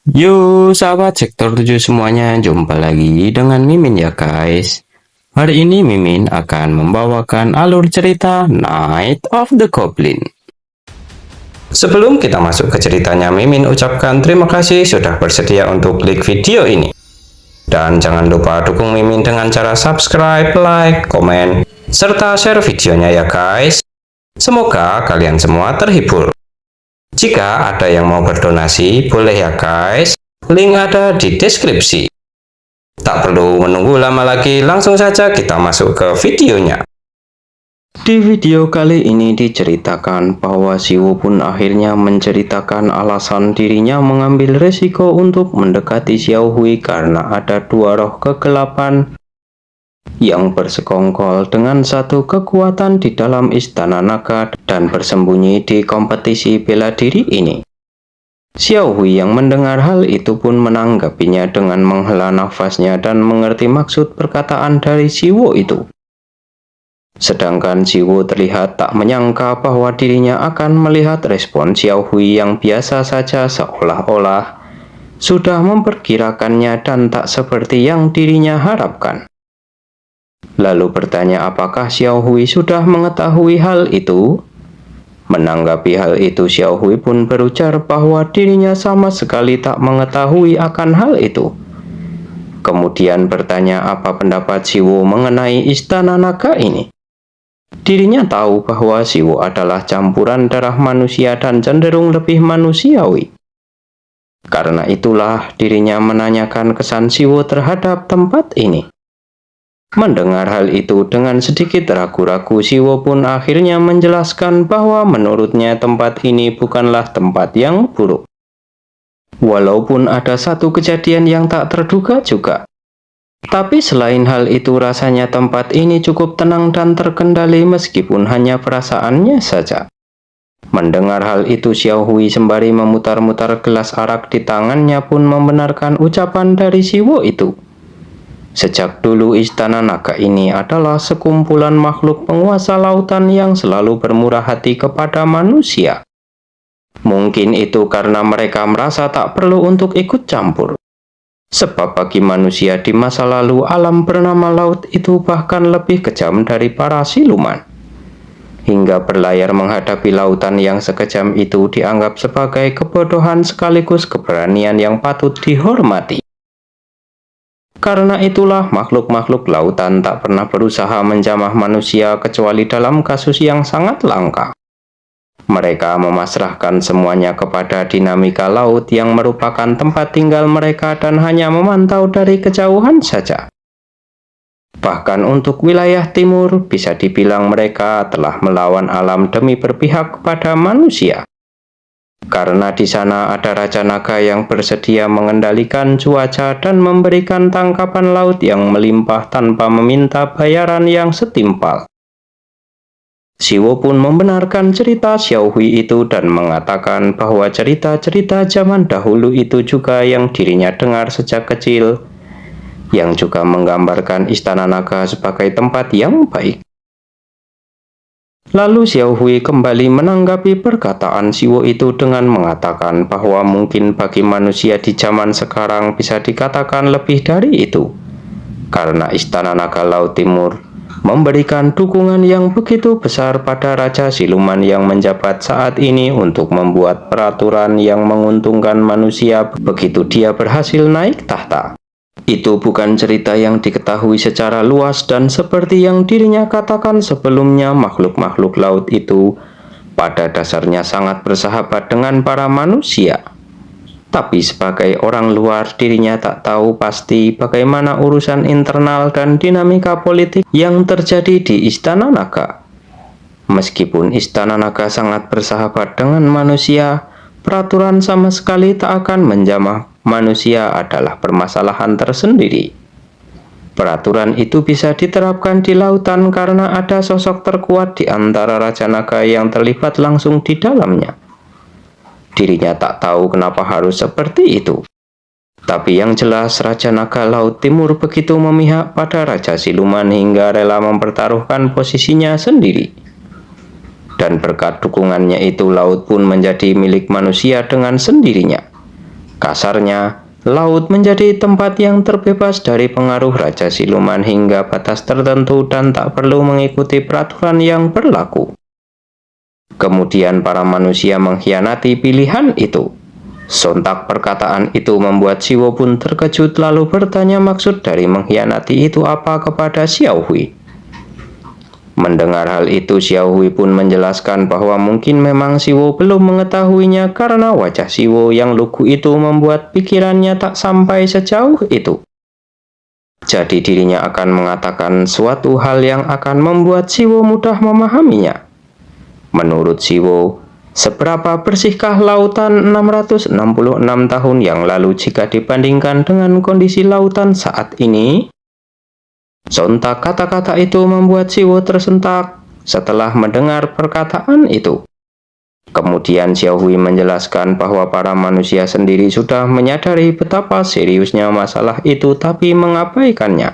Yo, sahabat sektor 7 semuanya, jumpa lagi dengan Mimin ya guys. Hari ini Mimin akan membawakan alur cerita Night of the Goblin. Sebelum kita masuk ke ceritanya, Mimin ucapkan terima kasih sudah bersedia untuk klik video ini. Dan jangan lupa dukung Mimin dengan cara subscribe, like, komen, serta share videonya ya guys. Semoga kalian semua terhibur. Jika ada yang mau berdonasi, boleh ya guys. Link ada di deskripsi. Tak perlu menunggu lama lagi, langsung saja kita masuk ke videonya. Di video kali ini diceritakan bahwa Siwo pun akhirnya menceritakan alasan dirinya mengambil resiko untuk mendekati Xiao Hui karena ada dua roh kegelapan yang bersekongkol dengan satu kekuatan di dalam istana naga dan bersembunyi di kompetisi bela diri ini. Xiao Hui yang mendengar hal itu pun menanggapinya dengan menghela nafasnya dan mengerti maksud perkataan dari Siwo itu. Sedangkan Siwo terlihat tak menyangka bahwa dirinya akan melihat respon Xiao Hui yang biasa saja seolah-olah sudah memperkirakannya dan tak seperti yang dirinya harapkan. Lalu bertanya apakah Xiao Hui sudah mengetahui hal itu? Menanggapi hal itu, Xiao Hui pun berujar bahwa dirinya sama sekali tak mengetahui akan hal itu. Kemudian bertanya apa pendapat Siwo mengenai istana naga ini. Dirinya tahu bahwa Siwo adalah campuran darah manusia dan cenderung lebih manusiawi. Karena itulah dirinya menanyakan kesan Siwo terhadap tempat ini. Mendengar hal itu dengan sedikit ragu-ragu, Siwo pun akhirnya menjelaskan bahwa menurutnya tempat ini bukanlah tempat yang buruk. Walaupun ada satu kejadian yang tak terduga juga. Tapi selain hal itu rasanya tempat ini cukup tenang dan terkendali meskipun hanya perasaannya saja. Mendengar hal itu, Xiao Hui sembari memutar-mutar gelas arak di tangannya pun membenarkan ucapan dari Siwo itu. Sejak dulu istana naga ini adalah sekumpulan makhluk penguasa lautan yang selalu bermurah hati kepada manusia. Mungkin itu karena mereka merasa tak perlu untuk ikut campur. Sebab bagi manusia di masa lalu alam bernama laut itu bahkan lebih kejam dari para siluman. Hingga berlayar menghadapi lautan yang sekejam itu dianggap sebagai kebodohan sekaligus keberanian yang patut dihormati. Karena itulah makhluk-makhluk lautan tak pernah berusaha menjamah manusia kecuali dalam kasus yang sangat langka. Mereka memasrahkan semuanya kepada dinamika laut yang merupakan tempat tinggal mereka dan hanya memantau dari kejauhan saja. Bahkan untuk wilayah timur, bisa dibilang mereka telah melawan alam demi berpihak kepada manusia. Karena di sana ada Raja Naga yang bersedia mengendalikan cuaca dan memberikan tangkapan laut yang melimpah tanpa meminta bayaran yang setimpal. Siwo pun membenarkan cerita Xiao Hui itu dan mengatakan bahwa cerita-cerita zaman dahulu itu juga yang dirinya dengar sejak kecil, yang juga menggambarkan istana naga sebagai tempat yang baik. Lalu Xiao Hui kembali menanggapi perkataan Siwo itu dengan mengatakan bahwa mungkin bagi manusia di zaman sekarang bisa dikatakan lebih dari itu. Karena Istana Naga Laut Timur memberikan dukungan yang begitu besar pada Raja Siluman yang menjabat saat ini untuk membuat peraturan yang menguntungkan manusia begitu dia berhasil naik tahta. Itu bukan cerita yang diketahui secara luas dan seperti yang dirinya katakan sebelumnya, makhluk-makhluk laut itu pada dasarnya sangat bersahabat dengan para manusia. Tapi sebagai orang luar, dirinya tak tahu pasti bagaimana urusan internal dan dinamika politik yang terjadi di Istana Naga. Meskipun Istana Naga sangat bersahabat dengan manusia, peraturan sama sekali tak akan menjamah manusia adalah permasalahan tersendiri. Peraturan itu bisa diterapkan di lautan karena ada sosok terkuat di antara Raja Naga yang terlibat langsung di dalamnya. Dirinya tak tahu kenapa harus seperti itu. Tapi yang jelas Raja Naga Laut Timur begitu memihak pada Raja Siluman hingga rela mempertaruhkan posisinya sendiri. Dan berkat dukungannya itu laut pun menjadi milik manusia dengan sendirinya. Kasarnya, laut menjadi tempat yang terbebas dari pengaruh raja siluman hingga batas tertentu dan tak perlu mengikuti peraturan yang berlaku. Kemudian para manusia mengkhianati pilihan itu. Sontak perkataan itu membuat Siwo pun terkejut lalu bertanya maksud dari mengkhianati itu apa kepada Xiao Hui. Mendengar hal itu, Xiao Hui pun menjelaskan bahwa mungkin memang Siwo belum mengetahuinya karena wajah Siwo yang lugu itu membuat pikirannya tak sampai sejauh itu. Jadi dirinya akan mengatakan suatu hal yang akan membuat Siwo mudah memahaminya. Menurut Siwo, seberapa bersihkah lautan 666 tahun yang lalu jika dibandingkan dengan kondisi lautan saat ini? Sontak kata-kata itu membuat Siwo tersentak setelah mendengar perkataan itu. Kemudian Xiao Hui menjelaskan bahwa para manusia sendiri sudah menyadari betapa seriusnya masalah itu tapi mengabaikannya.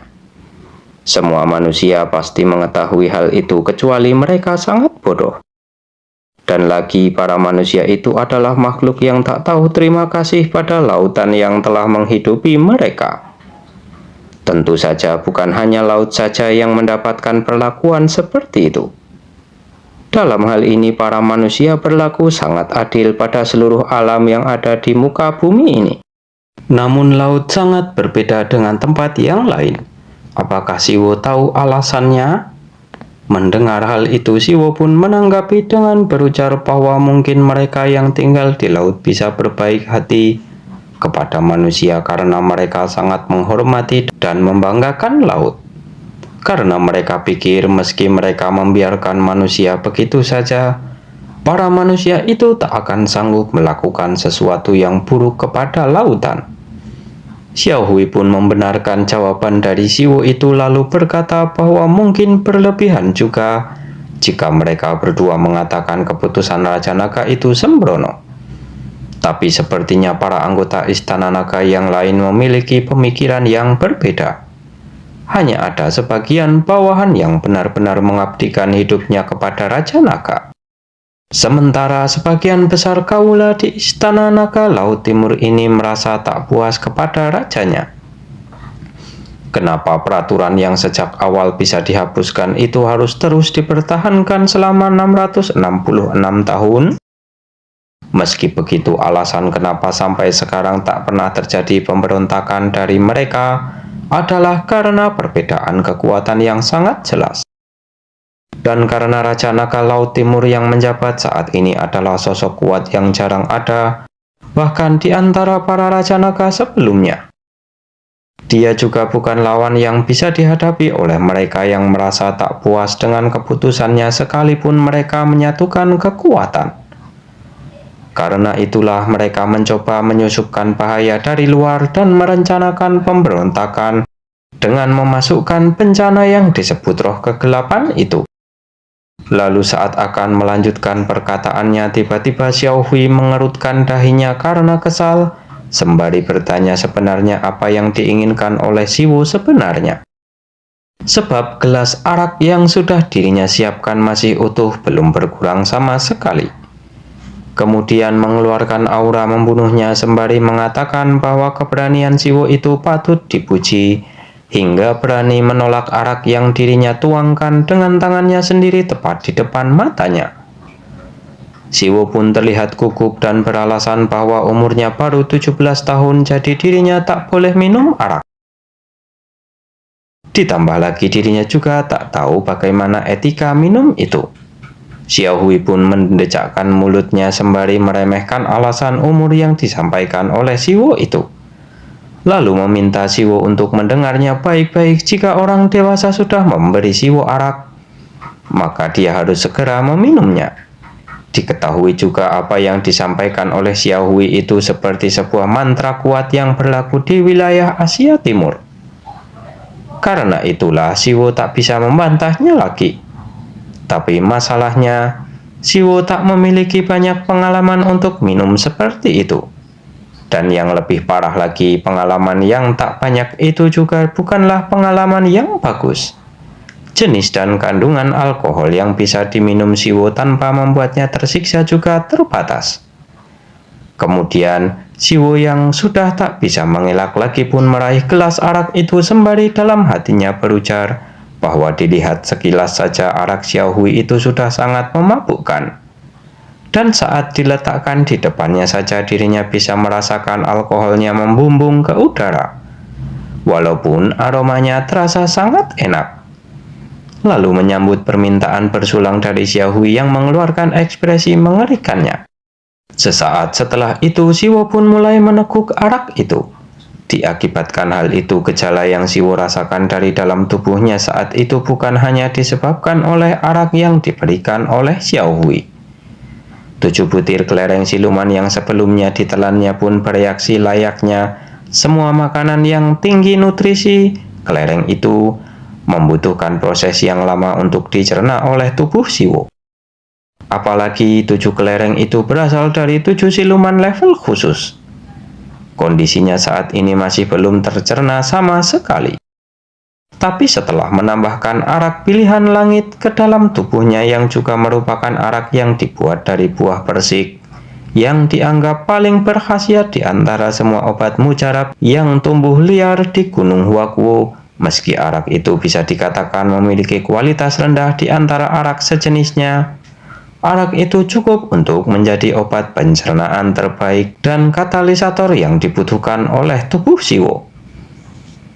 Semua manusia pasti mengetahui hal itu kecuali mereka sangat bodoh. Dan lagi para manusia itu adalah makhluk yang tak tahu terima kasih pada lautan yang telah menghidupi mereka. Tentu saja bukan hanya laut saja yang mendapatkan perlakuan seperti itu. Dalam hal ini para manusia berlaku sangat adil pada seluruh alam yang ada di muka bumi ini. Namun laut sangat berbeda dengan tempat yang lain. Apakah Siwo tahu alasannya? Mendengar hal itu, Siwo pun menanggapi dengan berujar bahwa mungkin mereka yang tinggal di laut bisa berbaik hati kepada manusia karena mereka sangat menghormati dan membanggakan laut. Karena mereka pikir meski mereka membiarkan manusia begitu saja, para manusia itu tak akan sanggup melakukan sesuatu yang buruk kepada lautan. Xiao Hui pun membenarkan jawaban dari Siwo itu lalu berkata bahwa mungkin berlebihan juga jika mereka berdua mengatakan keputusan Raja Naga itu sembrono. Tapi sepertinya para anggota Istana Naga yang lain memiliki pemikiran yang berbeda. Hanya ada sebagian bawahan yang benar-benar mengabdikan hidupnya kepada Raja Naga. Sementara sebagian besar kaula di Istana Naga Laut Timur ini merasa tak puas kepada rajanya. Kenapa peraturan yang sejak awal bisa dihapuskan itu harus terus dipertahankan selama 666 tahun? Meski begitu, alasan kenapa sampai sekarang tak pernah terjadi pemberontakan dari mereka adalah karena perbedaan kekuatan yang sangat jelas. Dan karena Raja Naga Laut Timur yang menjabat saat ini adalah sosok kuat yang jarang ada, bahkan di antara para Raja Naga sebelumnya. Dia juga bukan lawan yang bisa dihadapi oleh mereka yang merasa tak puas dengan keputusannya sekalipun mereka menyatukan kekuatan. Karena itulah mereka mencoba menyusupkan bahaya dari luar dan merencanakan pemberontakan dengan memasukkan bencana yang disebut roh kegelapan itu. Lalu saat akan melanjutkan perkataannya, tiba-tiba Xiao Hui mengerutkan dahinya karena kesal, sembari bertanya sebenarnya apa yang diinginkan oleh Siwo sebenarnya. Sebab gelas arak yang sudah dirinya siapkan masih utuh, belum berkurang sama sekali. Kemudian mengeluarkan aura membunuhnya sembari mengatakan bahwa keberanian Siwo itu patut dipuji, hingga berani menolak arak yang dirinya tuangkan dengan tangannya sendiri tepat di depan matanya. Siwo pun terlihat gugup dan beralasan bahwa umurnya baru 17 tahun, jadi dirinya tak boleh minum arak. Ditambah lagi dirinya juga tak tahu bagaimana etika minum itu. Xiao Hui pun mendecakkan mulutnya sembari meremehkan alasan umur yang disampaikan oleh Siwo itu. Lalu meminta Siwo untuk mendengarnya baik-baik. Jika orang dewasa sudah memberi Siwo arak, maka dia harus segera meminumnya. Diketahui juga apa yang disampaikan oleh Xiao Hui itu seperti sebuah mantra kuat yang berlaku di wilayah Asia Timur. Karena itulah Siwo tak bisa membantahnya lagi. Tapi masalahnya, Siwo tak memiliki banyak pengalaman untuk minum seperti itu. Dan yang lebih parah lagi, pengalaman yang tak banyak itu juga bukanlah pengalaman yang bagus. Jenis dan kandungan alkohol yang bisa diminum Siwo tanpa membuatnya tersiksa juga terbatas. Kemudian, Siwo yang sudah tak bisa mengelak lagi pun meraih gelas arak itu sembari dalam hatinya berujar bahwa dilihat sekilas saja arak Xiaohui itu sudah sangat memabukkan. Dan saat diletakkan di depannya saja dirinya bisa merasakan alkoholnya membumbung ke udara. Walaupun aromanya terasa sangat enak. Lalu menyambut permintaan bersulang dari Xiaohui yang mengeluarkan ekspresi mengerikannya. Sesaat setelah itu, Siwo pun mulai meneguk arak itu. Diakibatkan hal itu, gejala yang Siwo rasakan dari dalam tubuhnya saat itu bukan hanya disebabkan oleh arak yang diberikan oleh Xiaohui. 7 butir kelereng siluman yang sebelumnya ditelannya pun bereaksi layaknya semua makanan yang tinggi nutrisi. Kelereng itu membutuhkan proses yang lama untuk dicerna oleh tubuh Siwo. Apalagi 7 kelereng itu berasal dari 7 siluman level khusus. Kondisinya saat ini masih belum tercerna sama sekali. Tapi setelah menambahkan arak pilihan langit ke dalam tubuhnya yang juga merupakan arak yang dibuat dari buah persik, yang dianggap paling berkhasiat di antara semua obat mujarab yang tumbuh liar di Gunung Huakuo, meski arak itu bisa dikatakan memiliki kualitas rendah di antara arak sejenisnya, arak itu cukup untuk menjadi obat pencernaan terbaik dan katalisator yang dibutuhkan oleh tubuh Siwo.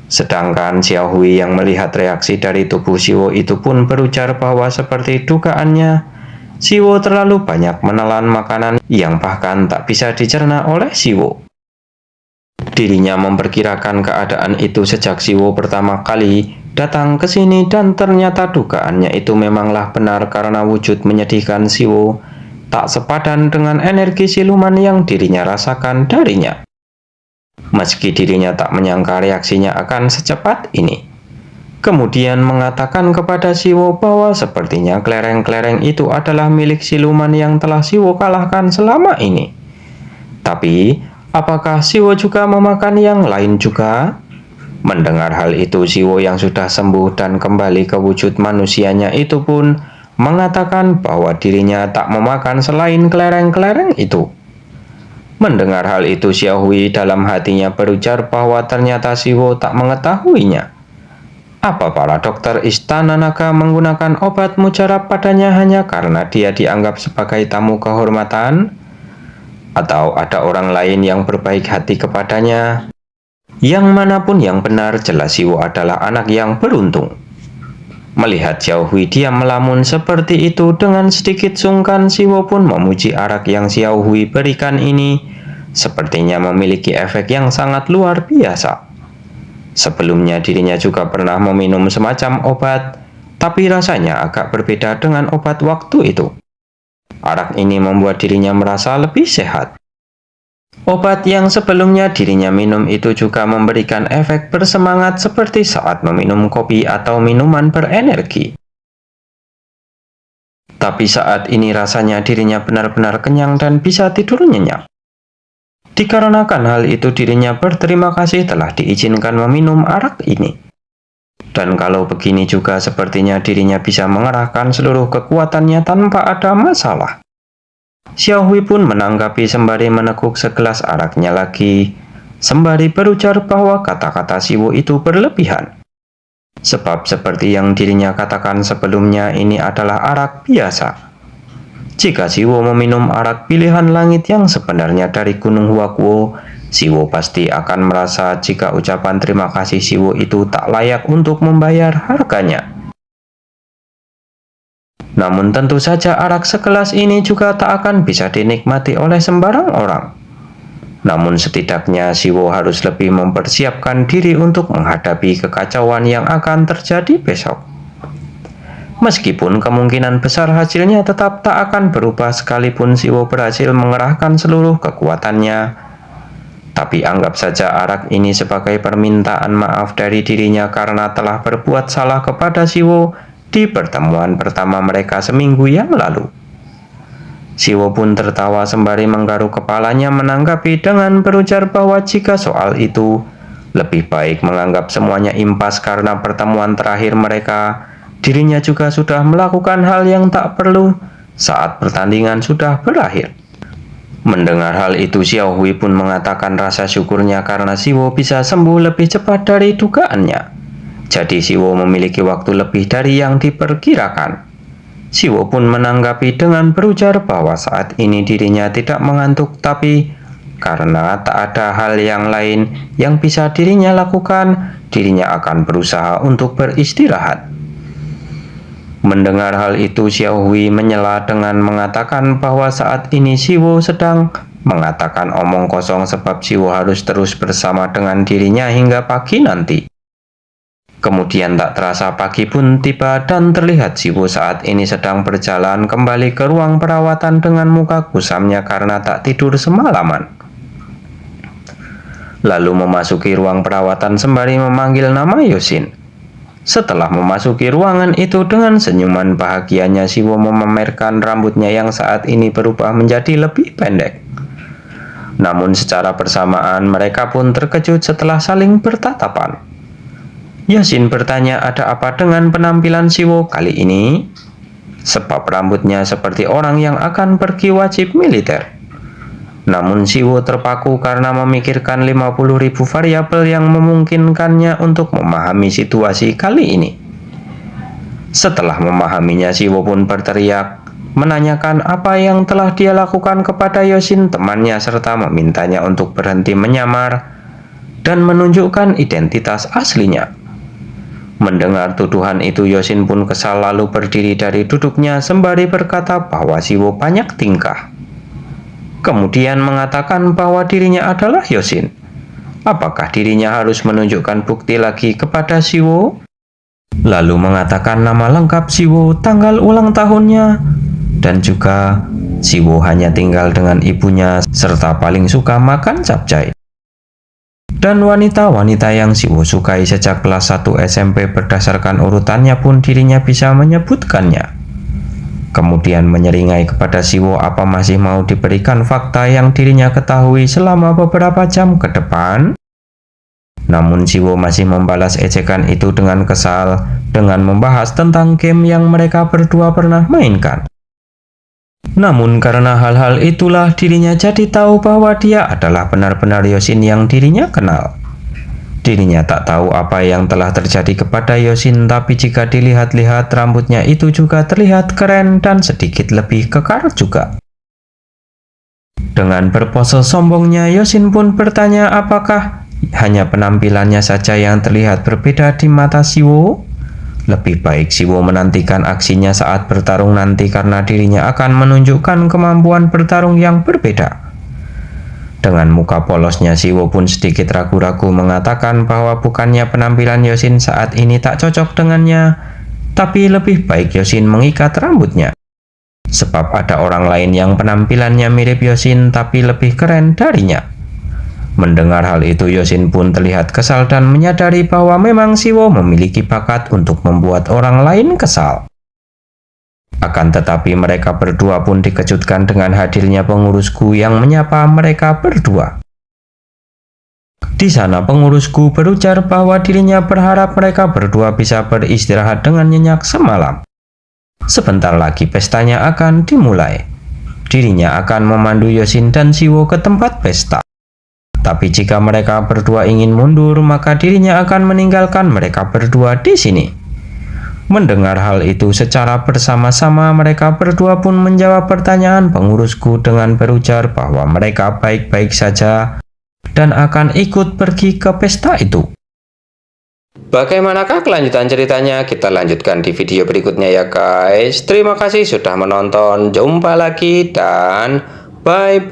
Sedangkan Xiaohui yang melihat reaksi dari tubuh Siwo itu pun berujar bahwa seperti dugaannya, Siwo terlalu banyak menelan makanan yang bahkan tak bisa dicerna oleh Siwo. Dirinya memperkirakan keadaan itu sejak Siwo pertama kali datang ke sini dan ternyata dugaannya itu memanglah benar karena wujud menyedihkan Siwo tak sepadan dengan energi siluman yang dirinya rasakan darinya. Meski dirinya tak menyangka reaksinya akan secepat ini. Kemudian mengatakan kepada Siwo bahwa sepertinya kelereng-kelereng itu adalah milik siluman yang telah Siwo kalahkan selama ini. Tapi, apakah Siwo juga memakan yang lain juga? Mendengar hal itu, Siwo yang sudah sembuh dan kembali ke wujud manusianya itu pun mengatakan bahwa dirinya tak memakan selain kelereng-kelereng itu. Mendengar hal itu, Xiaohui dalam hatinya berujar bahwa ternyata Siwo tak mengetahuinya. Apa para dokter Istana Naga menggunakan obat mujarab padanya hanya karena dia dianggap sebagai tamu kehormatan? Atau ada orang lain yang berbaik hati kepadanya? Yang manapun yang benar, jelas Siwo adalah anak yang beruntung. Melihat Xiaohui diam melamun seperti itu, dengan sedikit sungkan Siwo pun memuji arak yang Xiaohui berikan ini. Sepertinya memiliki efek yang sangat luar biasa. Sebelumnya dirinya juga pernah meminum semacam obat, tapi rasanya agak berbeda dengan obat waktu itu. Arak ini membuat dirinya merasa lebih sehat. Obat yang sebelumnya dirinya minum itu juga memberikan efek bersemangat seperti saat meminum kopi atau minuman berenergi. Tapi saat ini rasanya dirinya benar-benar kenyang dan bisa tidur nyenyak. Dikarenakan hal itu dirinya berterima kasih telah diizinkan meminum arak ini. Dan kalau begini juga sepertinya dirinya bisa mengerahkan seluruh kekuatannya tanpa ada masalah. Xiaohui pun menanggapi sembari meneguk segelas araknya lagi, sembari berujar bahwa kata-kata Siwo itu berlebihan. Sebab seperti yang dirinya katakan sebelumnya, ini adalah arak biasa. Jika Siwo meminum arak pilihan langit yang sebenarnya dari Gunung Huakuo, Siwo pasti akan merasa jika ucapan terima kasih Siwo itu tak layak untuk membayar harganya. Namun tentu saja arak sekelas ini juga tak akan bisa dinikmati oleh sembarang orang. Namun setidaknya Siwo harus lebih mempersiapkan diri untuk menghadapi kekacauan yang akan terjadi besok. Meskipun kemungkinan besar hasilnya tetap tak akan berubah sekalipun Siwo berhasil mengerahkan seluruh kekuatannya. Tapi anggap saja arak ini sebagai permintaan maaf dari dirinya karena telah berbuat salah kepada Siwo di pertemuan pertama mereka seminggu yang lalu. Siwo pun tertawa sembari menggaruk kepalanya menanggapi dengan berujar bahwa jika soal itu, lebih baik menganggap semuanya impas karena pertemuan terakhir mereka, dirinya juga sudah melakukan hal yang tak perlu saat pertandingan sudah berakhir. Mendengar hal itu, Xiao Hui pun mengatakan rasa syukurnya karena Siwo bisa sembuh lebih cepat dari dugaannya. Jadi Siwo memiliki waktu lebih dari yang diperkirakan. Siwo pun menanggapi dengan berujar bahwa saat ini dirinya tidak mengantuk, tapi karena tak ada hal yang lain yang bisa dirinya lakukan, dirinya akan berusaha untuk beristirahat. Mendengar hal itu, Xiao Hui menyela dengan mengatakan bahwa saat ini Siwo sedang mengatakan omong kosong sebab Siwo harus terus bersama dengan dirinya hingga pagi nanti. Kemudian tak terasa pagi pun tiba dan terlihat Siwo saat ini sedang berjalan kembali ke ruang perawatan dengan muka kusamnya karena tak tidur semalaman. Lalu memasuki ruang perawatan sembari memanggil nama Yosin. Setelah memasuki ruangan itu dengan senyuman bahagianya, Siwo memamerkan rambutnya yang saat ini berubah menjadi lebih pendek. Namun secara bersamaan mereka pun terkejut setelah saling bertatapan. Yosin bertanya ada apa dengan penampilan Siwo kali ini? Sebab rambutnya seperti orang yang akan pergi wajib militer. Namun Siwo terpaku karena memikirkan 50.000 variabel yang memungkinkannya untuk memahami situasi kali ini. Setelah memahaminya, Siwo pun berteriak, menanyakan apa yang telah dia lakukan kepada Yosin temannya serta memintanya untuk berhenti menyamar dan menunjukkan identitas aslinya. Mendengar tuduhan itu, Yosin pun kesal lalu berdiri dari duduknya sembari berkata bahwa Siwo banyak tingkah. Kemudian mengatakan bahwa dirinya adalah Yosin. Apakah dirinya harus menunjukkan bukti lagi kepada Siwo? Lalu mengatakan nama lengkap Siwo, tanggal ulang tahunnya, dan juga Siwo hanya tinggal dengan ibunya serta paling suka makan capcay. Dan wanita-wanita yang Siwo sukai sejak kelas 1 SMP berdasarkan urutannya pun dirinya bisa menyebutkannya. Kemudian menyeringai kepada Siwo apa masih mau diberikan fakta yang dirinya ketahui selama beberapa jam ke depan. Namun Siwo masih membalas ejekan itu dengan kesal dengan membahas tentang game yang mereka berdua pernah mainkan. Namun karena hal-hal itulah dirinya jadi tahu bahwa dia adalah benar-benar Yosin yang dirinya kenal. Dirinya tak tahu apa yang telah terjadi kepada Yosin, tapi jika dilihat-lihat rambutnya itu juga terlihat keren dan sedikit lebih kekar juga. Dengan berpose sombongnya, Yosin pun bertanya apakah hanya penampilannya saja yang terlihat berbeda di mata Siwo. Lebih baik Siwo menantikan aksinya saat bertarung nanti karena dirinya akan menunjukkan kemampuan bertarung yang berbeda. Dengan muka polosnya, Siwo pun sedikit ragu-ragu mengatakan bahwa bukannya penampilan Yosin saat ini tak cocok dengannya, tapi lebih baik Yosin mengikat rambutnya. Sebab ada orang lain yang penampilannya mirip Yosin tapi lebih keren darinya. Mendengar hal itu, Yosin pun terlihat kesal dan menyadari bahwa memang Siwo memiliki bakat untuk membuat orang lain kesal. Akan tetapi mereka berdua pun dikejutkan dengan hadirnya pengurusku yang menyapa mereka berdua. Di sana pengurusku berujar bahwa dirinya berharap mereka berdua bisa beristirahat dengan nyenyak semalam. Sebentar lagi pestanya akan dimulai. Dirinya akan memandu Yosin dan Siwo ke tempat pesta. Tapi jika mereka berdua ingin mundur, maka dirinya akan meninggalkan mereka berdua di sini. Mendengar hal itu secara bersama-sama, mereka berdua pun menjawab pertanyaan pengurusku dengan berujar bahwa mereka baik-baik saja dan akan ikut pergi ke pesta itu. Bagaimanakah kelanjutan ceritanya? Kita lanjutkan di video berikutnya ya guys. Terima kasih sudah menonton. Jumpa lagi dan bye-bye.